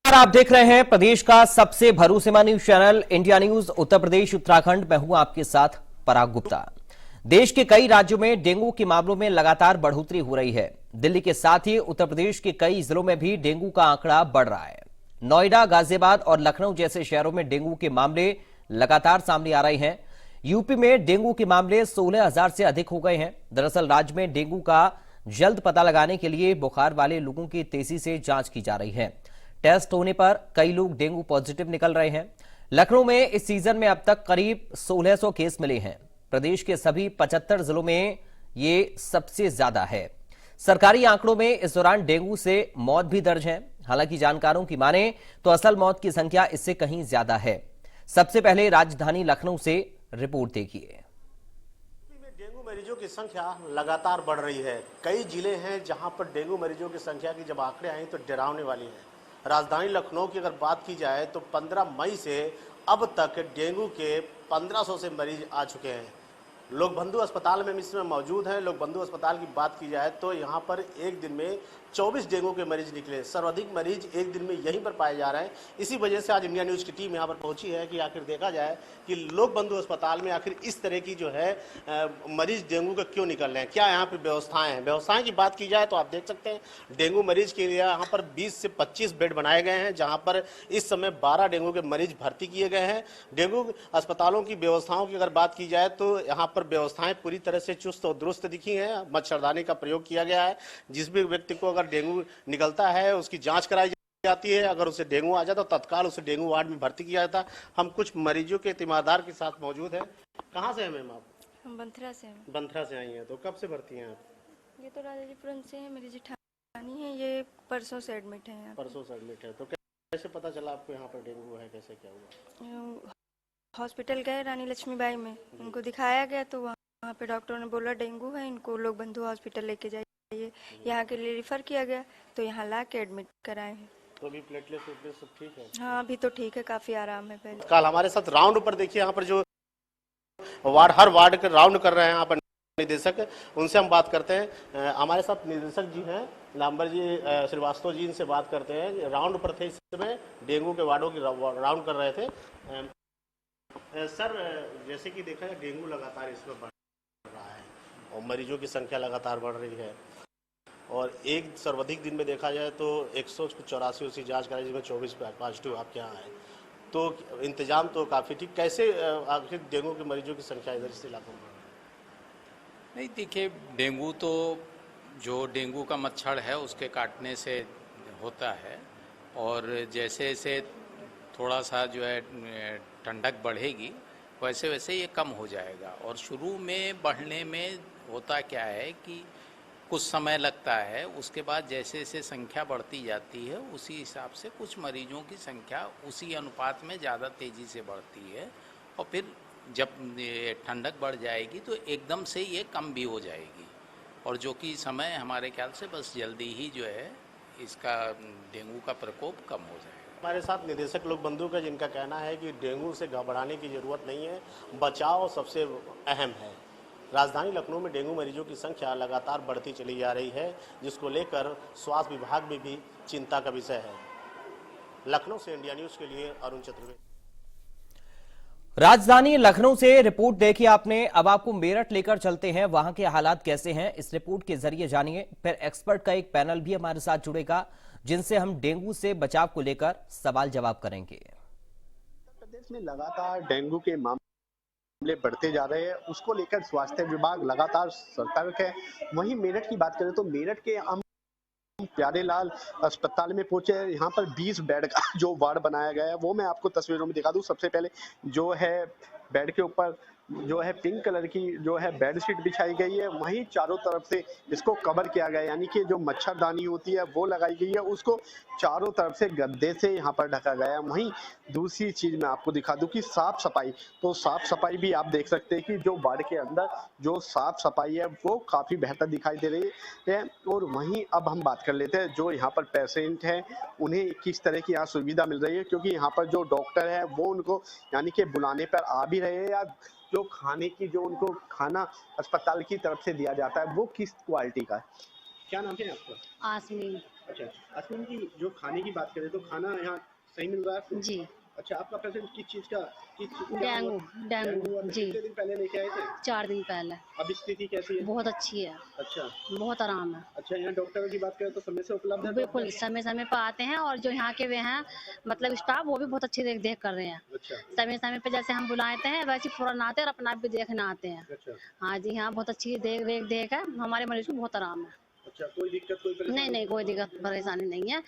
आप देख रहे हैं प्रदेश का सबसे भरोसेमंद news channel India news Uttar Pradesh Uttarakhand. मैं हूं आपके साथ पराग गुप्ता। देश के कई राज्यों में डेंगू के मामलों में लगातार बढ़ोतरी हो रही है। दिल्ली के साथ ही उत्तर प्रदेश के कई जिलों में भी डेंगू का आंकड़ा बढ़ रहा है। नोएडा, गाजियाबाद और लखनऊ जैसे शहरों में डेंगू के मामले लगातार सामने आ रहे हैं। यूपी में डेंगू के मामले 16,000 से अधिक हो गए हैं। दरअसल राज्य में डेंगू का जल्द पता लगाने के लिए बुखार वाले लोगों की तेजी से जांच की जा रही है। टेस्ट होने पर कई लोग डेंगू पॉजिटिव निकल रहे हैं। लखनऊ में इस सीजन में अब तक करीब 1600 केस मिले हैं। प्रदेश के सभी 75 जिलों में ये सबसे ज्यादा है। सरकारी आंकड़ों में इस दौरान डेंगू से मौत भी दर्ज है। हालांकि जानकारों की माने तो असल मौत की संख्या इससे कहीं ज्यादा है। सबसे पहले राजधानी लखनऊ से रिपोर्ट देखिए। डेंगू मरीजों की संख्या लगातार बढ़ रही है। कई जिले हैं जहां पर डेंगू मरीजों की संख्या की जब आंकड़े आए तो डरावने वाली है। राजधानी लखनऊ की अगर बात की जाए तो 15 मई से अब तक डेंगू के 1500 से मरीज आ चुके हैं। लोक बंधु अस्पताल में इस समय मौजूद हैं। लोक बंधु अस्पताल की बात की जाए तो यहाँ पर एक दिन में 24 डेंगू के मरीज निकले। सर्वाधिक मरीज एक दिन में यहीं पर पाए जा रहे हैं। इसी वजह से आज इंडिया न्यूज़ की टीम यहाँ पर पहुंची है कि आखिर देखा जाए कि लोक बंधु अस्पताल में आखिर इस तरह की जो है मरीज डेंगू का क्यों निकल रहे हैं, क्या यहाँ पर व्यवस्थाएं हैं। व्यवस्थाएं की बात की जाए तो आप देख सकते हैं डेंगू मरीज के लिए यहाँ पर 20 से 25 बेड बनाए गए हैं, जहाँ पर इस समय 12 डेंगू के मरीज भर्ती किए गए हैं। डेंगू अस्पतालों की व्यवस्थाओं की अगर बात की जाए तो यहाँ पर व्यवस्थाएं पूरी तरह से चुस्त और दुरुस्त दिखी हैं। मच्छरदानी का प्रयोग किया गया है। जिस भी व्यक्ति को अगर डेंगू निकलता है उसकी जांच कराई जाती है। अगर उसे डेंगू आ जाता तो तत्काल उसे डेंगू वार्ड में भर्ती किया जाता। हम कुछ मरीजों के तीमारदार के साथ मौजूद हैं। कहाँ से हैं मैम आप? हम बंथरा से हैं। बंथरा से आई हैं। तो कब से भर्ती हैं आप? ये तो राजाजीपुरम से है, मेरी जेठानी है। ये परसों से एडमिट है। परसों से एडमिट है। तो कैसे पता चला आपको यहाँ पर डेंगू है, कैसे क्या हुआ? हॉस्पिटल गए रानी लक्ष्मीबाई में, उनको दिखाया गया तो वहाँ पे डॉक्टर ने बोला डेंगू है, इनको लोक बंधु हॉस्पिटल लेके जाइए। यहाँ के लिए रिफर किया गया तो यहाँ ला के एडमिट कराए हैं। तो अभी प्लेटलेट सब ठीक है? हाँ, अभी तो ठीक है, काफी आराम है। पहले कल हमारे साथ राउंड पर देखिए, यहाँ पर जो हर वार्ड के राउंड कर रहे हैं यहाँ पर निदेशक, उनसे हम बात करते हैं। हमारे साथ निदेशक जी हैं, लांबर जी श्रीवास्तव जी, इनसे बात करते हैं। राउंड पर थे इस समय, डेंगू के वार्डों की राउंड कर रहे थे। सर, जैसे कि देखा जाए डेंगू लगातार इसमें बढ़ रहा है और मरीजों की संख्या लगातार बढ़ रही है और एक सर्वाधिक दिन में देखा जाए तो 184 जांच कराई, जिसमें 24 पॉजिटिव आपके यहाँ है। तो इंतजाम तो काफ़ी ठीक। कैसे आखिर डेंगू के मरीजों की संख्या इधर इस इलाकों में? नहीं, देखिए, डेंगू तो जो डेंगू का मच्छर है उसके काटने से होता है और जैसे जैसे थोड़ा सा जो है ठंडक बढ़ेगी वैसे वैसे ये कम हो जाएगा। और शुरू में बढ़ने में होता क्या है कि कुछ समय लगता है, उसके बाद जैसे जैसे संख्या बढ़ती जाती है उसी हिसाब से कुछ मरीजों की संख्या उसी अनुपात में ज़्यादा तेज़ी से बढ़ती है और फिर जब ठंडक बढ़ जाएगी तो एकदम से ये कम भी हो जाएगी और जो कि समय हमारे ख्याल से बस जल्दी ही जो है इसका डेंगू का प्रकोप कम हो जाएगा। हमारे साथ निदेशक लोक बंधु का, जिनका कहना है कि डेंगू से घबराने की ज़रूरत नहीं है, बचाव सबसे अहम है। राजधानी लखनऊ में डेंगू मरीजों की संख्या लगातार बढ़ती चली जा रही है, जिसको लेकर स्वास्थ्य विभाग में भी चिंता का विषय है। लखनऊ से इंडिया न्यूज़ के लिए अरुण चतुर्वेदी। राजधानी लखनऊ से रिपोर्ट देखी आपने। अब आपको मेरठ लेकर चलते हैं, वहां के हालात कैसे हैं इस रिपोर्ट के जरिए जानिए। फिर एक्सपर्ट का एक पैनल भी हमारे साथ जुड़ेगा, जिनसे हम डेंगू से बचाव को लेकर सवाल जवाब करेंगे। उत्तर प्रदेश में लगातार डेंगू के मामले बढ़ते जा रहे हैं, उसको लेकर स्वास्थ्य विभाग लगातार सतर्क है। वहीं मेरठ की बात करें तो मेरठ के प्यारेलाल अस्पताल में पहुंचे। यहाँ पर 20 बेड का जो वार्ड बनाया गया है वो मैं आपको तस्वीरों में दिखा दूं। सबसे पहले जो है बेड के ऊपर जो है पिंक कलर की जो है बेडशीट बिछाई गई है। वहीं चारों तरफ से इसको कवर किया गया है, यानी कि जो मच्छरदानी होती है वो लगाई गई है, उसको चारों तरफ से गद्दे से यहाँ पर ढका गया है। वहीं दूसरी चीज मैं आपको दिखा दूं कि साफ सफाई, तो साफ सफाई भी आप देख सकते हैं कि जो वार्ड के अंदर जो साफ सफाई है वो काफी बेहतर दिखाई दे रही है। और वहीं अब हम बात कर लेते हैं जो यहाँ पर पेशेंट है उन्हें किस तरह की यहाँ सुविधा मिल रही है, क्योंकि यहाँ पर जो डॉक्टर है वो उनको यानी कि बुलाने पर आ भी रहे हैं, या जो खाने की जो उनको खाना अस्पताल की तरफ से दिया जाता है वो किस क्वालिटी का है। क्या नाम है आपका? आसमी। अच्छा, अश्विन जी, जो खाने की बात करें तो खाना यहाँ सही मिल रहा है आपको? जी। अच्छा, आपका पेशेंट किस चीज़ का, किस क्या हुआ? डेंगू डेंगू हुआ डेंगू था, जी। कितने दिन पहले लेके आए थे? 4 दिन पहले। अब स्थिति कैसी है? बहुत अच्छी है, अच्छा, बहुत आराम है। अच्छा, यहाँ डॉक्टरों की बात करें तो समय से उपलब्ध है बिल्कुल डॉक्टर? समय-समय पे आते हैं और जो यहाँ के वे हैं मतलब स्टाफ वो भी बहुत अच्छी देख-देख कर रहे हैं। अच्छा, समय-समय पे जैसे हम बुलाते हैं वैसे ही फ़ौरन आते हैं और अपना आप भी देखने आते हैं। अच्छा, हाँ जी, हाँ बहुत अच्छी देख है, हमारे मरीज़ को बहुत आराम है। अच्छा, कोई दिक्कत, कोई नहीं, परेशानी? नहीं कोई दिक्कत परेशानी नहीं है।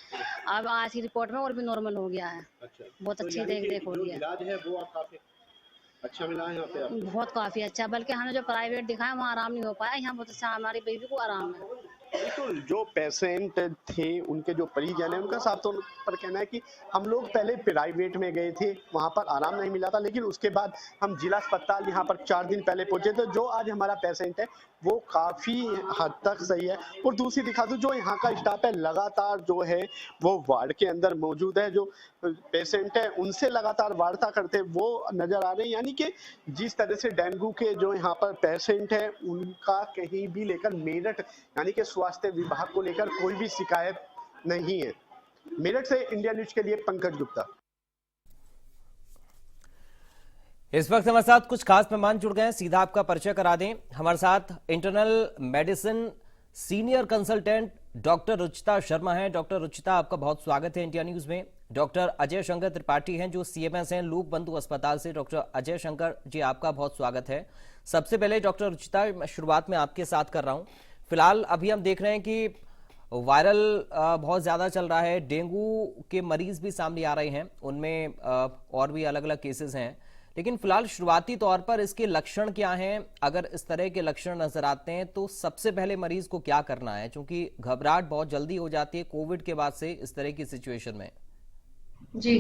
अब आज की रिपोर्ट में और भी नॉर्मल हो गया है। अच्छा, बहुत तो अच्छी यानी कि देख-देख हो जो रही है। इलाज है वो आप काफ़ी अच्छा मिला है यहाँ पे आपको? बहुत काफ़ी अच्छा, बल्कि हमने जो प्राइवेट दिखाया वहाँ आराम नहीं हो पाया, यहाँ बहुत अच्छा हमारी बेबी को आराम है। बिल्कुल, जो पेशेंट थे उनके जो परिजन हैं उनका साफ तौर पर कहना है कि हम लोग पहले प्राइवेट में गए थे, वहाँ पर आराम नहीं मिला था, लेकिन उसके बाद हम जिला अस्पताल यहाँ पर 4 दिन पहले पहुंचे थे। जो आज हमारा पेशेंट है वो काफ़ी हद तक सही है। और दूसरी दिखा दूं, जो यहाँ का स्टाफ है लगातार जो है वो वार्ड के अंदर मौजूद है, जो पेशेंट है उनसे लगातार वार्ता करते वो नजर आ रहे हैं। यानी कि जिस तरह से डेंगू के जो यहाँ पर पेशेंट है उनका कहीं भी लेकर मेरठ यानी कि स्वास्थ्य विभाग को लेकर कोई भी शिकायत नहीं है। मेरठ से इंडिया न्यूज के लिए पंकज गुप्ता। इस वक्त हमारे साथ कुछ खास मेहमान जुड़ गए हैं, सीधा आपका परिचय करा दें। हमारे साथ internal medicine senior consultant doctor Ruchita Sharma हैं। डॉक्टर रुचिता, आपका बहुत स्वागत है इंडिया न्यूज में। डॉक्टर अजय शंकर त्रिपाठी हैं जो सीएमएस हैं लूक बंधु अस्पताल से। डॉक्टर अजय शंकर जी, आपका बहुत स्वागत है। सबसे पहले डॉक्टर रुचिता, मैं शुरुआत में आपके साथ कर रहा हूं। फिलहाल अभी हम देख रहे हैं कि वायरल बहुत ज़्यादा चल रहा है, डेंगू के मरीज भी सामने आ रहे हैं, उनमें और भी अलग अलग केसेस हैं, लेकिन फिलहाल शुरुआती तौर पर इसके लक्षण क्या हैं? अगर इस तरह के लक्षण नजर आते हैं तो सबसे पहले मरीज को क्या करना है, क्योंकि घबराहट बहुत जल्दी हो जाती है कोविड के बाद से इस तरह की सिचुएशन में। जी,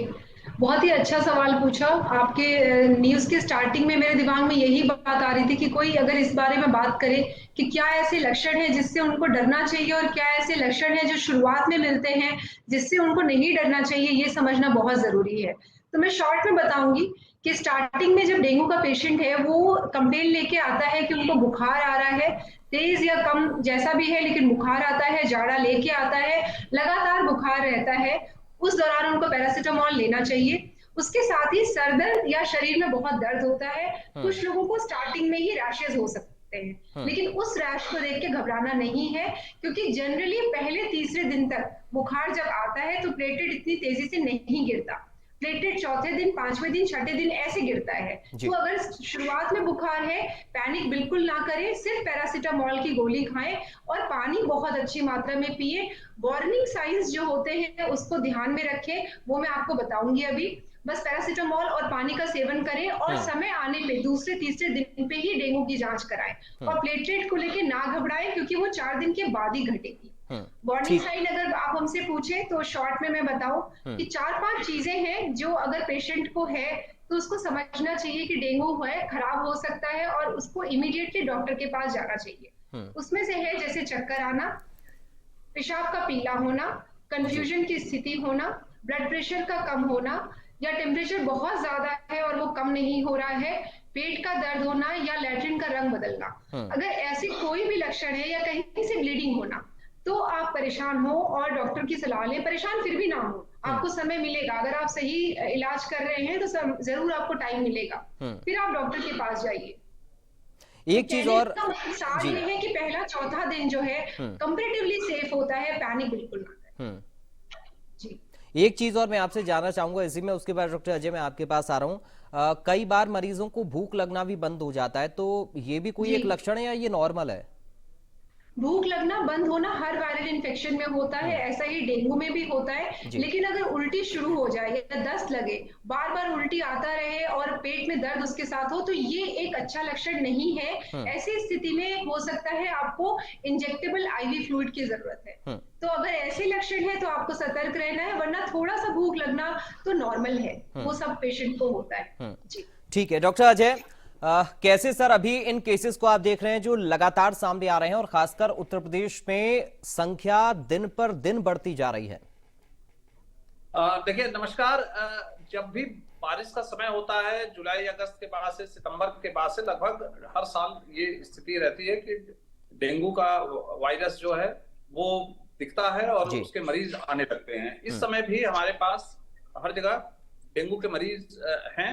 बहुत ही अच्छा सवाल पूछा। आपके न्यूज़ के स्टार्टिंग में मेरे दिमाग में यही बात आ रही थी कि कोई अगर इस बारे में बात करे कि क्या ऐसे लक्षण हैं जिससे उनको डरना चाहिए और क्या ऐसे लक्षण हैं जो शुरुआत में मिलते हैं जिससे उनको नहीं डरना चाहिए, ये समझना बहुत ज़रूरी है। तो मैं शॉर्ट में बताऊँगी कि स्टार्टिंग में जब डेंगू का पेशेंट है, वो कंप्लेन लेके आता है कि उनको बुखार आ रहा है, तेज़ या कम जैसा भी है लेकिन बुखार आता है, जाड़ा लेके आता है, लगातार बुखार रहता है, उस दौरान उनको पैरासिटामोल लेना चाहिए। उसके साथ ही सर दर्द या शरीर में बहुत दर्द होता है। कुछ लोगों को स्टार्टिंग में ही रैशेज हो सकते हैं, लेकिन उस रैश को देख के घबराना नहीं है, क्योंकि जनरली पहले तीसरे दिन तक बुखार जब आता है तो प्लेटलेट इतनी तेजी से नहीं गिरता। प्लेटलेट चौथे दिन, पांचवें दिन, छठे दिन ऐसे गिरता है। तो अगर शुरुआत में बुखार है, पैनिक बिल्कुल ना करें, सिर्फ पैरासिटामोल की गोली खाएं और पानी बहुत अच्छी मात्रा में पिए। वार्निंग साइंस जो होते हैं उसको ध्यान में रखें, वो मैं आपको बताऊंगी अभी। बस पैरासिटामोल और पानी का सेवन करें और समय आने पे दूसरे तीसरे दिन पे ही डेंगू की जांच कराएं और प्लेटलेट को लेके ना घबराएं, क्योंकि वो 4 दिन के बाद ही घटेगी। वार्निंग साइन अगर आप हमसे पूछें तो शॉर्ट में मैं बताऊं कि 4-5 चीजें हैं जो अगर पेशेंट को है तो उसको समझना चाहिए कि डेंगू है, खराब हो सकता है और उसको इमीडिएटली डॉक्टर के पास जाना चाहिए। उसमें से है जैसे चक्कर आना, पेशाब का पीला होना, कंफ्यूजन की स्थिति होना, ब्लड प्रेशर का कम होना या टेम्परेचर बहुत ज्यादा है और वो कम नहीं हो रहा है, पेट का दर्द होना या लैट्रिन का रंग बदलना। अगर ऐसी कोई भी लक्षण है या कहीं से ब्लीडिंग होना तो आप परेशान हो और डॉक्टर की सलाह लें। परेशान फिर भी ना हो, आपको समय मिलेगा। अगर आप सही इलाज कर रहे हैं तो जरूर आपको टाइम मिलेगा, फिर आप डॉक्टर के पास जाइए। एक चीज और जी, ये है कि पहला चौथा दिन जो है कंपैरेटिवली सेफ होता है, पैनिक बिल्कुल ना करें। जी, एक चीज और मैं आपसे जानना चाहूंगा इसी में, उसके बाद डॉक्टर अजय मैं आपके पास आ रहा हूं। कई बार मरीजों को भूख लगना भी बंद हो जाता है, तो ये भी कोई एक लक्षण है या ये नॉर्मल है? भूख लगना बंद होना हर वायरल इन्फेक्शन में होता है, ऐसा ही डेंगू में भी होता है। लेकिन अगर उल्टी शुरू हो जाए या दस्त लगे, बार बार उल्टी आता रहे और पेट में दर्द उसके साथ हो, तो ये एक अच्छा लक्षण नहीं है। ऐसी स्थिति में हो सकता है आपको इंजेक्टेबल आईवी फ्लूइड की जरूरत है। तो अगर ऐसे लक्षण है तो आपको सतर्क रहना है, वरना थोड़ा सा भूख लगना तो नॉर्मल है, वो सब पेशेंट को होता है। जी, ठीक है। डॉक्टर अजय, कैसे सर अभी इन केसेस को आप देख रहे हैं जो लगातार सामने आ रहे हैं और खासकर उत्तर प्रदेश में संख्या दिन पर दिन बढ़ती जा रही है? देखिए, नमस्कार। जब भी बारिश का समय होता है, जुलाई अगस्त के बाद से, सितंबर के बाद से लगभग हर साल ये स्थिति रहती है कि डेंगू का वायरस जो है वो दिखता है और जी। उसके मरीज आने लगते हैं। इस समय भी हमारे पास हर जगह डेंगू के मरीज हैं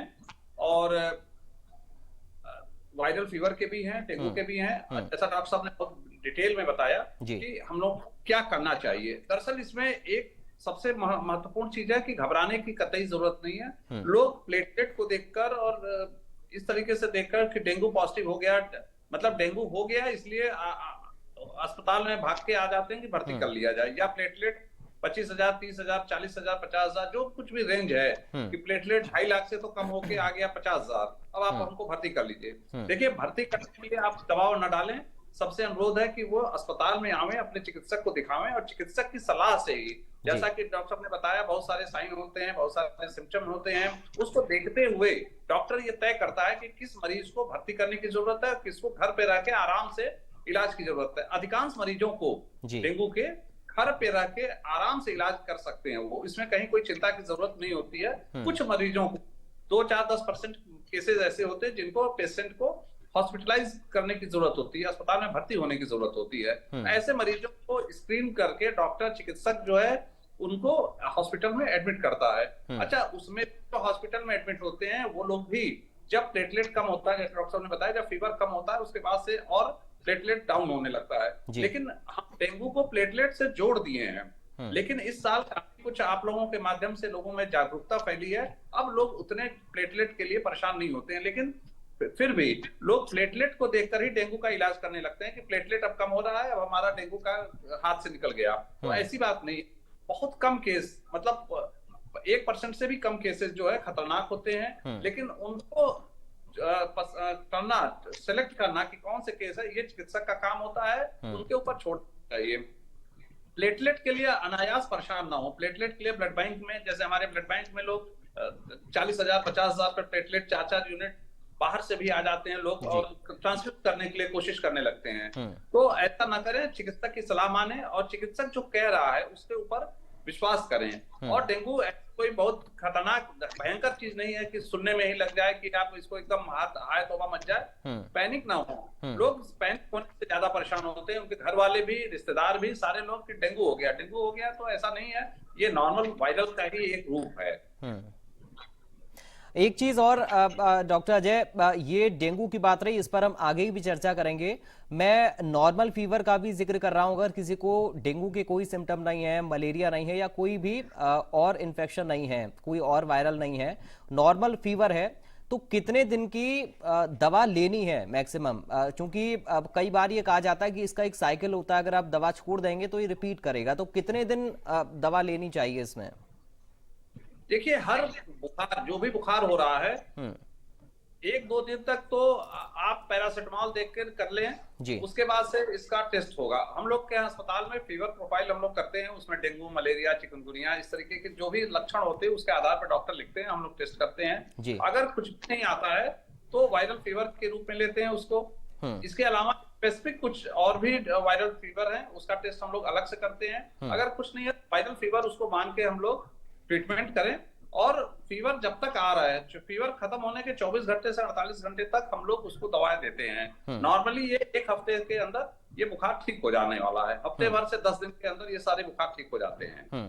और वायरल फीवर के भी हैं, डेंगू के भी हैं। जैसा डॉक्टर साहब ने बहुत डिटेल में बताया कि हम लोग क्या करना चाहिए। दरअसल इसमें एक सबसे महत्वपूर्ण चीज है कि घबराने की कतई जरूरत नहीं है। लोग प्लेटलेट को देखकर और इस तरीके से देखकर कि डेंगू पॉजिटिव हो गया, मतलब डेंगू हो गया इसलिए अस्पताल में भाग के आ जाते हैं कि भर्ती कर लिया जाए, या प्लेटलेट 25,000, 30,000, 40,000, 50,000 जो कुछ भी रेंज है कि प्लेटलेट 2.5 लाख से तो कम होके आ गया 50,000, अब आप हमको भर्ती कर लीजिए। देखिए, भर्ती करने के लिए आप दबाव न डालें। सबसे अनुरोध है कि वो अस्पताल में आवें, अपने चिकित्सक को दिखावें और चिकित्सक की सलाह से ही, जैसा कि डॉक्टर साहब ने बताया, बहुत सारे साइन होते हैं, बहुत सारे सिम्टम होते हैं, उसको देखते हुए डॉक्टर ये तय करता है कि किस मरीज को भर्ती करने की जरूरत है, किसको घर पे रह के आराम से इलाज की जरूरत है। अधिकांश मरीजों को डेंगू के घर पे रह के आराम से इलाज कर सकते हैं वो, इसमें कहीं कोई चिंता की जरूरत नहीं होती है। कुछ मरीजों को 2, 4, 10% केसेस ऐसे होते हैं जिनको पेशेंट को हॉस्पिटलाइज करने की जरूरत होती है, अस्पताल में भर्ती होने की जरूरत होती है। ऐसे मरीजों को स्क्रीन करके डॉक्टर, चिकित्सक जो है उनको हॉस्पिटल में एडमिट करता है। अच्छा, उसमें तो हॉस्पिटल में एडमिट होते हैं वो लोग भी जब प्लेटलेट कम होता है, जैसे डॉक्टर साहब ने बताया, जब फीवर कम होता है उसके बाद से और प्लेटलेट डाउन होने लगता है। लेकिन हम डेंगू को प्लेटलेट से जोड़ दिए हैं। लेकिन इस साल कुछ आप लोगों के माध्यम से लोगों में जागरूकता फैली है, अब लोग उतने प्लेटलेट के लिए परेशान नहीं होते हैं। लेकिन फिर भी लोग प्लेटलेट को देखकर ही डेंगू का इलाज करने लगते हैं कि प्लेटलेट अब कम हो रहा है, अब हमारा डेंगू का हाथ से निकल गया। तो ऐसी बात नहीं, बहुत कम केस, मतलब 1% से भी कम केसेस जो है खतरनाक होते हैं। लेकिन उनको करना, सेलेक्ट करना कि कौन से केस है, ये चिकित्सक का काम होता है, उनके ऊपर छोड़ना चाहिए। प्लेटलेट के लिए अनायास परेशान ना हो। प्लेटलेट के लिए ब्लड बैंक में, जैसे हमारे ब्लड बैंक में लोग 40,000, 50,000 पर प्लेटलेट 4-4 यूनिट बाहर से भी आ जाते हैं लोग और ट्रांसफ्यूज करने के लिए कोशिश करने लगते हैं। तो ऐसा ना करें, चिकित्सक की सलाह माने और चिकित्सक जो कह रहा है उसके ऊपर विश्वास करें। और डेंगू कोई बहुत खतरनाक भयंकर चीज नहीं है कि सुनने में ही लग जाए कि आप इसको एकदम हाथ आए तौबा मच जाए। पैनिक ना हो। लोग पैनिक होने से ज्यादा परेशान होते हैं, उनके घर वाले भी, रिश्तेदार भी, सारे लोग कि डेंगू हो गया। तो ऐसा नहीं है, ये नॉर्मल वायरल का ही एक रूप है। एक चीज और डॉक्टर अजय, ये डेंगू की बात रही, इस पर हम आगे भी चर्चा करेंगे। मैं नॉर्मल फीवर का भी जिक्र कर रहा हूं। अगर किसी को डेंगू के कोई सिम्टम नहीं है, मलेरिया नहीं है या कोई भी और इन्फेक्शन नहीं है, कोई और वायरल नहीं है, नॉर्मल फीवर है, तो कितने दिन की दवा लेनी है मैक्सिमम? क्योंकि कई बार ये कहा जाता है कि इसका एक साइकिल होता है, अगर आप दवा छोड़ देंगे तो ये रिपीट करेगा। तो कितने दिन दवा लेनी चाहिए इसमें? देखिए, हर बुखार, जो भी बुखार हो रहा है, 1-2 दिन तक तो आप पैरासिटामोल देख कर लें, उसके बाद से इसका टेस्ट होगा। हम लोग के अस्पताल में फीवर प्रोफाइल हम लोग करते हैं, उसमें डेंगू, मलेरिया, चिकनगुनिया, इस तरीके के जो भी लक्षण होते हैं उसके आधार पर डॉक्टर लिखते हैं, हम लोग टेस्ट करते हैं। अगर कुछ भी नहीं आता है तो वायरल फीवर के रूप में लेते हैं उसको। इसके अलावा स्पेसिफिक कुछ और भी वायरल फीवर है, उसका टेस्ट हम लोग अलग से करते हैं। अगर कुछ नहीं है, वायरल फीवर उसको मान के हम लोग ट्रीटमेंट करें। और फीवर जब तक आ रहा है, फीवर खत्म होने के 24 घंटे से 48 घंटे तक हम लोग उसको दवाएं देते हैं। नॉर्मली ये 1 हफ्ते के अंदर ये बुखार ठीक हो जाने वाला है। हफ्ते भर से 10 दिन के अंदर ये सारे बुखार ठीक हो जाते हैं।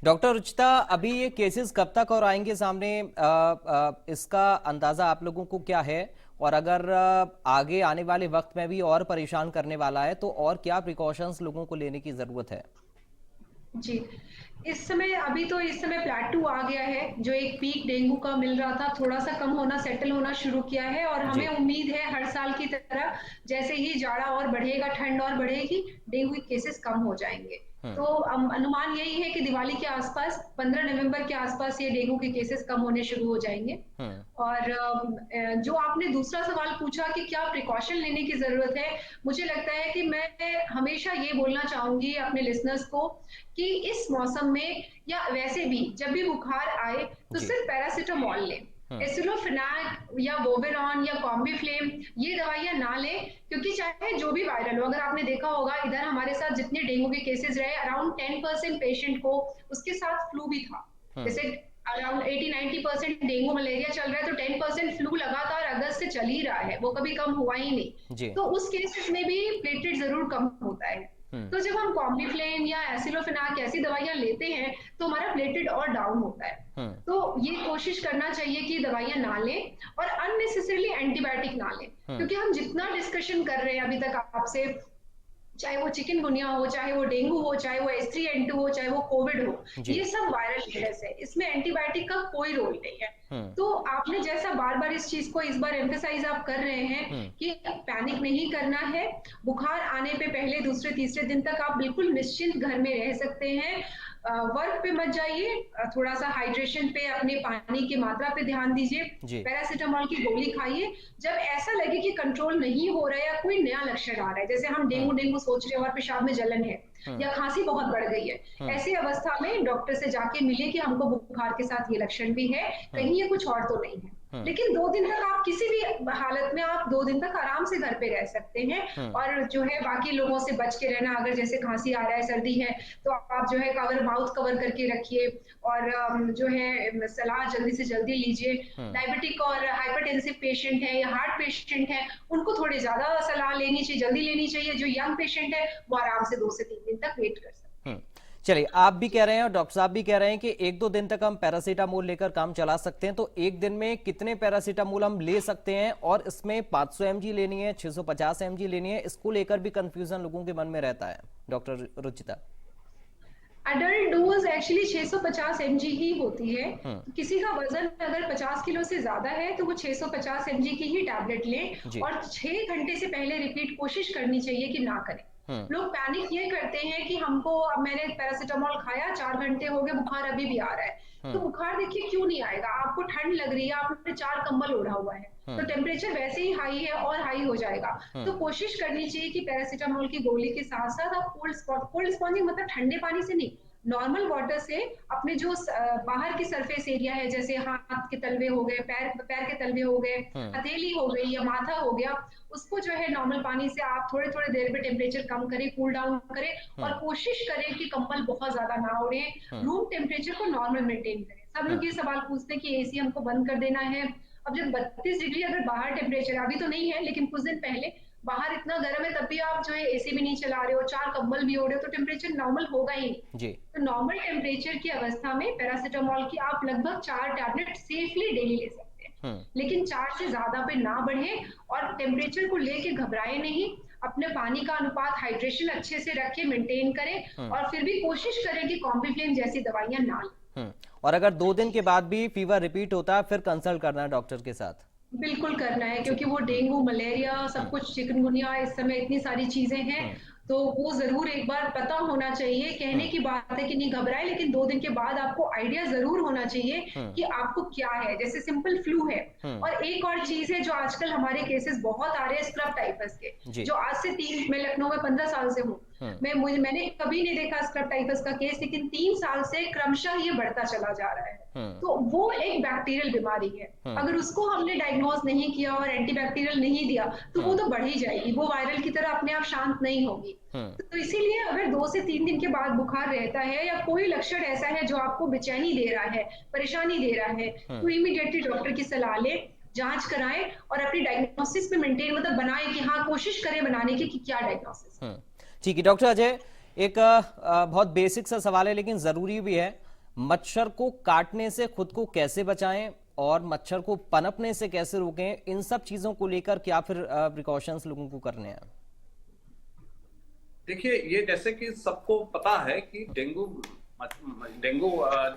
डॉक्टर रुचिता, अभी ये केसेस कब तक और आएंगे सामने, इसका अंदाजा आप लोगों को क्या है? और अगर आगे आने वाले वक्त में भी और परेशान करने वाला है तो और क्या प्रिकॉशंस लोगों को लेने की जरूरत है? जी, इस समय प्लेटू आ गया है। जो एक पीक डेंगू का मिल रहा था, थोड़ा सा कम होना, सेटल होना शुरू किया है। और हमें उम्मीद है हर साल की तरह जैसे ही जाड़ा और बढ़ेगा, ठंड और बढ़ेगी, डेंगू के केसेस कम हो जाएंगे। तो अनुमान यही है कि दिवाली के आसपास, 15 नवंबर के आसपास ये डेंगू के केसेस कम होने शुरू हो जाएंगे। और जो आपने दूसरा सवाल पूछा कि क्या प्रिकॉशन लेने की जरूरत है, मुझे लगता है कि मैं हमेशा ये बोलना चाहूंगी अपने लिसनर्स को कि इस मौसम में या वैसे भी जब भी बुखार आए तो सिर्फ पैरासिटामोल लें। एसिलोफिनाक या वोवेरॉन या कॉम्बीफ्लेम ये दवाइयां ना लें, क्योंकि चाहे जो भी वायरल हो, अगर आपने देखा होगा इधर हमारे साथ जितने डेंगू के केसेस रहे, अराउंड 10% पेशेंट को उसके साथ फ्लू भी था। जैसे अराउंड 80-90% डेंगू मलेरिया चल रहा है, तो 10% फ्लू लगातार अगस्त से चल ही रहा है, वो कभी कम हुआ ही नहीं। तो उस केसेस में भी प्लेटलेट जरूर कम होता है। तो जब हम कॉम्बिफ्लेम या एसिलोफिनाक ऐसी दवाइयां लेते हैं तो हमारा प्लेटलेट और डाउन होता है। तो ये कोशिश करना चाहिए कि दवाइयां ना लें और अननेसेसरीली एंटीबायोटिक ना लें, क्योंकि हम जितना डिस्कशन कर रहे हैं अभी तक आपसे, चाहे वो चिकनगुनिया हो, चाहे वो डेंगू हो, चाहे वो H3N2 हो, चाहे वो कोविड हो, ये सब वायरल इलनेस है, इसमें एंटीबायोटिक का कोई रोल नहीं है। तो आपने जैसा बार बार इस चीज को इस बार एम्फेसाइज आप कर रहे हैं कि पैनिक नहीं करना है, बुखार आने पे पहले दूसरे तीसरे दिन तक आप बिल्कुल निश्चिंत घर में रह सकते हैं, वर्क पे मत जाइए, थोड़ा सा हाइड्रेशन पे, अपने पानी की मात्रा पे ध्यान दीजिए, पैरासीटामोल की गोली खाइए। जब ऐसा लगे कि कंट्रोल नहीं हो रहा है या कोई नया लक्षण आ रहा है, जैसे हम डेंगू सोच रहे हैं और पेशाब में जलन है या खांसी बहुत बढ़ गई है, ऐसी अवस्था में डॉक्टर से जाके मिले कि हमको बुखार के साथ ये लक्षण भी है, कहीं ये कुछ और तो नहीं है। लेकिन 2 दिन तक आप किसी भी हालत में आप 2 दिन तक आराम से घर पे रह सकते हैं, और जो है बाकी लोगों से बच के रहना। अगर जैसे खांसी आ रहा है, सर्दी है, तो आप जो है माउथ कवर करके रखिए, और जो है सलाह जल्दी से जल्दी लीजिए। डायबिटिक और हाइपरटेंसिव पेशेंट है या हार्ट पेशेंट है, उनको थोड़ी ज्यादा सलाह लेनी चाहिए, जल्दी लेनी चाहिए। जो यंग पेशेंट है वो आराम से 2 से 3 दिन तक वेट कर सकते हैं। चलिए, आप भी कह रहे हैं और डॉक्टर साहब भी कह रहे हैं कि 1-2 दिन तक हम पैरासीटामोल लेकर काम चला सकते हैं, तो एक दिन में कितने पैरासीटामोल हम ले सकते हैं, और इसमें 500 mg लेनी है, 650 mg लेनी है, इसको लेकर भी कंफ्यूजन लोगों के मन में रहता है। Doctor Ruchita, adult dose actually 650 mg ही होती है। किसी का वजन अगर 50 किलो से ज्यादा है तो वो 650 mg की ही टैबलेट लें, और 6 घंटे से पहले रिपीट कोशिश करनी चाहिए कि ना करें। लोग पैनिक ये करते हैं कि हमको, अब मैंने पैरासीटामोल खाया, 4 घंटे हो गए, बुखार अभी भी आ रहा है। तो बुखार देखिए क्यों नहीं आएगा, आपको ठंड लग रही है, आपने 4 कंबल ओढ़ा हुआ है, तो टेम्परेचर वैसे ही हाई है और हाई हो जाएगा। तो कोशिश करनी चाहिए कि पैरासीटामोल की गोली के साथ साथ आप कोल्ड स्पॉन्जिंग मतलब ठंडे पानी से नहीं, नॉर्मल वाटर से अपने जो बाहर की सरफेस एरिया है, जैसे हाथ के तलवे हो गए, पैर के तलवे हो गए, हथेली हो गई या माथा हो गया, उसको जो है नॉर्मल पानी से आप थोड़े थोड़े देर में टेम्परेचर कम करें, कूल डाउन करें, और कोशिश करें कि कंबल बहुत ज्यादा ना ओढ़े, रूम टेम्परेचर को नॉर्मल मेंटेन करें। सब लोग ये सवाल पूछते हैं कि एसी हमको बंद कर देना है। अब जब 32 डिग्री अगर बाहर टेम्परेचर, अभी तो नहीं है लेकिन कुछ दिन पहले बाहर इतना गर्म है, तब भी आप जो है एसी भी नहीं चला रहे हो, 4 कंबल भी ओढ़े हो, तो टेम्परेचर नॉर्मल होगा ही जी। तो नॉर्मल टेम्परेचर की अवस्था में पैरासीटामोल की आप लगभग 4 टैबलेट सेफली डेली ले सकते हैं, लेकिन 4 से ज्यादा पे ना बढ़े, और टेम्परेचर को लेके घबराए नहीं। अपने पानी का अनुपात, हाइड्रेशन अच्छे से रखें, मेंटेन करें, और फिर भी कोशिश करें कि कॉम्बिफ्लेम जैसी दवाइयां ना लें। और अगर 2 दिन के बाद भी फीवर रिपीट होता है, फिर कंसल्ट करना है डॉक्टर के साथ। बिल्कुल करना है, क्योंकि वो डेंगू, मलेरिया, सब कुछ, चिकनगुनिया, इस समय इतनी सारी चीजें हैं, तो वो जरूर एक बार पता होना चाहिए। कहने की बात है कि नहीं घबराए, लेकिन 2 दिन के बाद आपको आइडिया जरूर होना चाहिए कि आपको क्या है। जैसे सिंपल फ्लू है, और एक और चीज है जो आजकल हमारे केसेस बहुत आ रहे हैं, स्क्रब टाइफस के, जो आज से 3, मैं लखनऊ में 15 साल से हूँ, मैंने कभी नहीं देखा स्क्रब टाइफस का केस, लेकिन 3 साल से क्रमशः ये बढ़ता चला जा रहा है। तो वो एक बैक्टीरियल बीमारी है, अगर उसको हमने डायग्नोज नहीं किया और एंटीबैक्टीरियल नहीं दिया तो वो तो बढ़ ही जाएगी, वो वायरल की तरह अपने आप शांत नहीं होगी। तो इसीलिए अगर 2 से 3 दिन के बाद बुखार रहता है, या कोई लक्षण ऐसा है जो आपको बेचैनी दे रहा है, परेशानी दे रहा है, तो इमीडिएटली डॉक्टर की सलाह ले, जांच कराएं, और अपनी डायग्नोसिस पे मेंटेन मतलब बनाए कि हाँ, कोशिश करें बनाने की कि क्या डायग्नोसिस। ठीक है डॉक्टर अजय, एक बहुत बेसिक सा सवाल है लेकिन जरूरी भी है, मच्छर को काटने से खुद को कैसे बचाएं और मच्छर को पनपने से कैसे रोकें, इन सब चीजों को लेकर क्या फिर प्रिकॉशंस लोगों को करने हैं? देखिए, ये जैसे कि सबको पता है कि डेंगू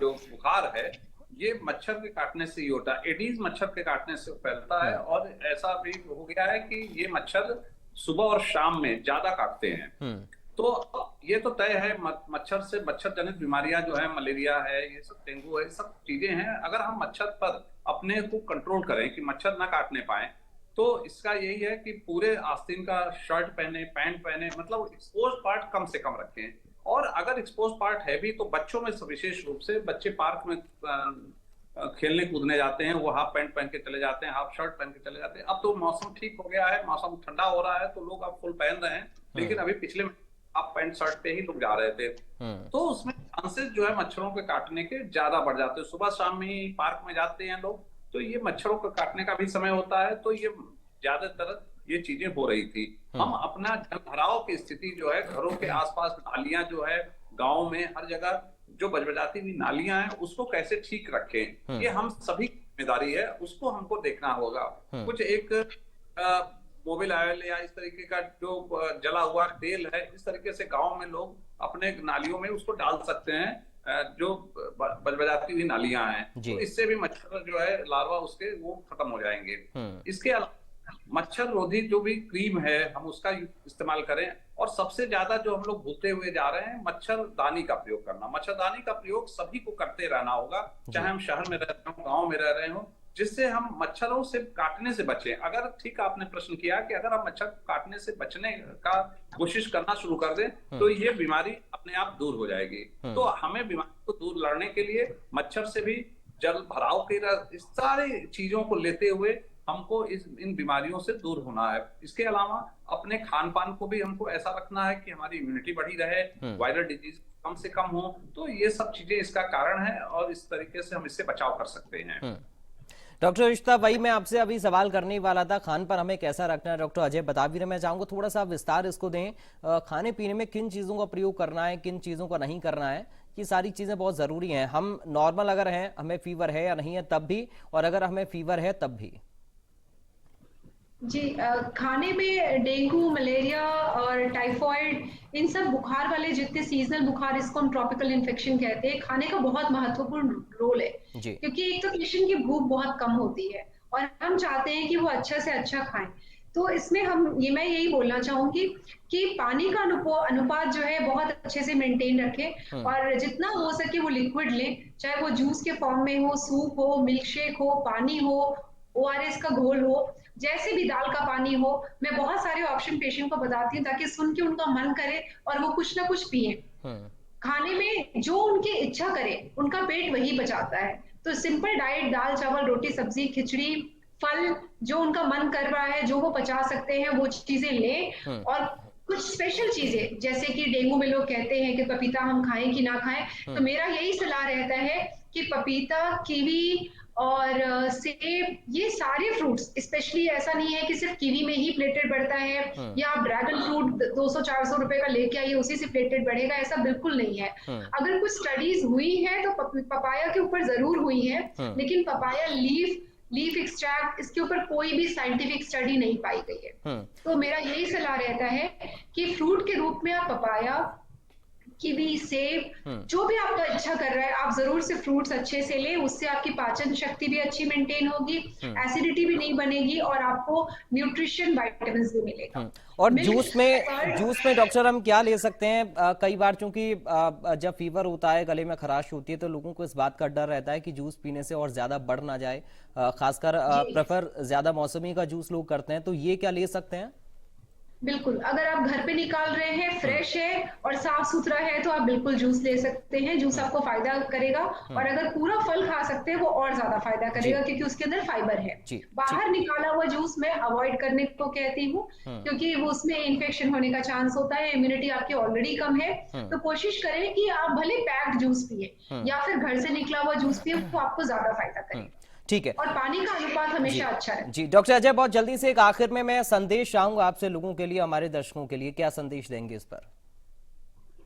जो बुखार है, ये मच्छर के काटने से ही होता है। एडीज मच्छर के काटने से फैलता है, और ऐसा भी हो गया है कि ये मच्छर सुबह और शाम में ज्यादा काटते हैं। तो ये तो तय है, मच्छर से मच्छर जनित बीमारियां जो है, मलेरिया है, ये सब डेंगू है, सब चीजें हैं। अगर हम मच्छर पर अपने को कंट्रोल करें कि मच्छर ना काटने पाए, तो इसका यही है कि पूरे आस्तीन का शर्ट पहने, पैंट पहने, मतलब एक्सपोज पार्ट कम से कम रखें। और अगर एक्सपोज पार्ट है भी, तो बच्चों में विशेष रूप से, बच्चे पार्क में खेलने कूदने जाते हैं, वो हाफ पैंट पहन के चले जाते हैं, हाफ शर्ट पहन के चले जाते हैं। अब तो मौसम ठीक हो गया है, मौसम ठंडा हो रहा है, तो लोग अब फुल पहन रहे हैं, लेकिन अभी पिछले हाफ पैंट शर्ट पे ही लोग जा रहे थे, तो उसमें चांसेस जो है मच्छरों के काटने के ज्यादा बढ़ जाते हैं। सुबह शाम में ही पार्क में जाते हैं लोग, तो ये मच्छरों को काटने का भी समय होता है, तो ये ज्यादातर ये चीजें हो रही थी। हम अपना जल भराव की स्थिति जो है, घरों के आसपास नालियां जो है, गांव में हर जगह जो बजबजाती हुई नालियां हैं, उसको कैसे ठीक रखें, ये हम सभी की जिम्मेदारी है, उसको हमको देखना होगा। कुछ एक मोबिल ऑयल या इस तरीके का जो जला हुआ तेल है, इस तरीके से गांव में लोग अपने नालियों में उसको डाल सकते हैं, जो बजबजाती हुई नालियां हैं, तो इससे भी मच्छर जो है लार्वा उसके वो खत्म हो जाएंगे। इसके अलावा मच्छर रोधी जो भी क्रीम है, हम उसका इस्तेमाल करें। और सबसे ज्यादा जो हम लोग भूलते हुए जा रहे हैं, मच्छरदानी का प्रयोग करना। मच्छरदानी का प्रयोग सभी को करते रहना होगा, चाहे हम शहर में रह रहे हो, गाँव में रह रहे हो, जिससे हम मच्छरों से काटने से बचें। अगर ठीक आपने प्रश्न किया कि अगर हम मच्छर काटने से बचने का कोशिश करना शुरू कर दें, तो ये बीमारी अपने आप दूर हो जाएगी। तो हमें बीमारी को दूर लड़ने के लिए मच्छर से भी, जल भराव के इस सारी चीजों को लेते हुए हमको इन बीमारियों से दूर होना है। इसके अलावा अपने खान पान को भी हमको ऐसा रखना है कि हमारी इम्यूनिटी बढ़ी रहे, वायरल डिजीज कम से कम हो। तो ये सब चीजें इसका कारण है और इस तरीके से हम इससे बचाव कर सकते हैं। डॉक्टर रिश्ता, वही मैं आपसे अभी सवाल करने वाला था, खान पर हमें कैसा रखना है। डॉक्टर अजय बता भी रहे, मैं चाहूंगा थोड़ा सा विस्तार इसको दें। खाने पीने में किन चीज़ों का प्रयोग करना है, किन चीज़ों का नहीं करना है, ये सारी चीज़ें बहुत ज़रूरी हैं। हम नॉर्मल अगर हैं, हमें फीवर है या नहीं है तब भी, और अगर हमें फीवर है तब भी। जी, खाने में डेंगू, मलेरिया और टाइफॉइड, इन सब बुखार वाले जितने सीजनल बुखार, इसको हम ट्रॉपिकल इन्फेक्शन कहते हैं, खाने का बहुत महत्वपूर्ण रोल है। क्योंकि एक तो पेशेंट की भूख बहुत कम होती है और हम चाहते हैं कि वो अच्छा से अच्छा खाएं। तो इसमें मैं यही बोलना चाहूंगी कि पानी का अनुपात जो है बहुत अच्छे से मेंटेन रखें और जितना हो सके वो लिक्विड लें, चाहे वो जूस के फॉर्म में हो, सूप हो, मिल्क शेक हो, पानी हो, ORS का घोल हो, जैसे भी दाल का पानी हो। मैं बहुत सारे ऑप्शन पेशेंट को बताती हूँ ताकि सुन के उनका मन करे और वो कुछ ना कुछ पिए। खाने में जो उनकी इच्छा करे, उनका पेट वही पचाता है। तो सिंपल डाइट, दाल चावल रोटी सब्जी खिचड़ी, फल, जो उनका मन कर रहा है, जो वो पचा सकते हैं, वो चीजें लें। और कुछ स्पेशल चीजें, जैसे कि डेंगू में लोग कहते हैं कि पपीता हम खाएं कि ना खाएं, तो मेरा यही सलाह रहता है कि पपीता, कीवी और सेब, ये सारे फ्रूट्स, स्पेशली ऐसा नहीं है कि सिर्फ कीवी में ही प्लेटेड बढ़ता है या आप ड्रैगन फ्रूट 200-400 रुपए का लेके आइए उसी से प्लेटेड बढ़ेगा, ऐसा बिल्कुल नहीं है। अगर कुछ स्टडीज हुई है तो पपाया के ऊपर जरूर हुई है, लेकिन पपाया लीफ एक्सट्रैक्ट, इसके ऊपर कोई भी साइंटिफिक स्टडी नहीं पाई गई है। तो मेरा यही सलाह रहता है कि फ्रूट के रूप में आप पपाया, कीवी, सेब, जो भी आपका इच्छा कर रहा है, आप जरूर से फ्रूट्स अच्छे से लें। उससे आपकी पाचन शक्ति भी अच्छी मेंटेन होगी, एसिडिटी भी नहीं बनेगी और आपको न्यूट्रिशन, विटामिन्स भी मिलेगा। और जूस में डॉक्टर हम क्या ले सकते हैं? कई बार चूंकि जब फीवर होता है, गले में खराश होती है, तो लोगों को इस बात का डर रहता है कि जूस पीने से और ज्यादा बढ़ ना जाए। खासकर प्रेफर ज्यादा मौसमी का जूस लोग करते हैं, तो ये क्या ले सकते हैं? बिल्कुल, अगर आप घर पे निकाल रहे हैं, फ्रेश है और साफ सुथरा है, तो आप बिल्कुल जूस ले सकते हैं। जूस आपको फायदा करेगा और अगर पूरा फल खा सकते हैं वो और ज्यादा फायदा करेगा, क्योंकि उसके अंदर फाइबर है। बाहर निकाला हुआ जूस मैं अवॉइड करने को कहती हूँ, क्योंकि वो उसमें इन्फेक्शन होने का चांस होता है, इम्यूनिटी आपकी ऑलरेडी कम है। तो कोशिश करें कि आप भले पैक्ड जूस पिए या फिर घर से निकला हुआ जूस पिए, वो आपको ज्यादा फायदा करेगा। ठीक है, और पानी का अनुपात हमेशा अच्छा है। जी डॉक्टर अजय, बहुत जल्दी से एक आखिर में मैं संदेश चाहूंगा आपसे, लोगों के लिए, हमारे दर्शकों के लिए क्या संदेश देंगे इस पर?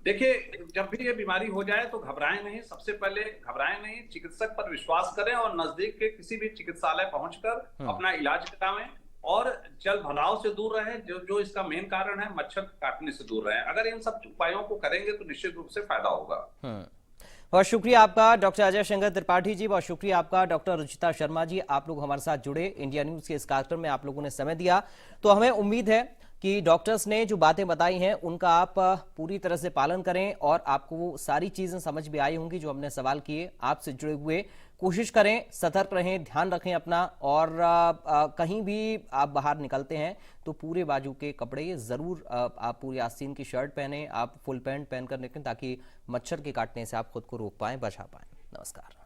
देखिए, जब भी ये बीमारी हो जाए तो घबराएं नहीं। सबसे पहले घबराएं नहीं, चिकित्सक पर विश्वास करें और नजदीक के किसी भी चिकित्सालय पहुंचकर अपना इलाज करावें और जल भराव से दूर रहें, जो इसका मेन कारण है, मच्छर काटने से दूर रहें। अगर इन सब उपायों को करेंगे तो निश्चित रूप से फायदा होगा। बहुत शुक्रिया आपका डॉक्टर अजय शंकर त्रिपाठी जी, बहुत शुक्रिया आपका डॉक्टर रुचिता शर्मा जी, आप लोग हमारे साथ जुड़े, इंडिया न्यूज के इस कार्यक्रम में आप लोगों ने समय दिया। तो हमें उम्मीद है कि डॉक्टर्स ने जो बातें बताई हैं उनका आप पूरी तरह से पालन करें और आपको वो सारी चीजें समझ में आई होंगी जो हमने सवाल किए आपसे जुड़े हुए। कोशिश करें, सतर्क रहें, ध्यान रखें अपना, और कहीं भी आप बाहर निकलते हैं तो पूरे बाजू के कपड़े जरूर, आप पूरी आस्तीन की शर्ट पहने, आप फुल पैंट पहनकर निकलें ताकि मच्छर के काटने से आप खुद को रोक पाएं, बचा पाएं। नमस्कार।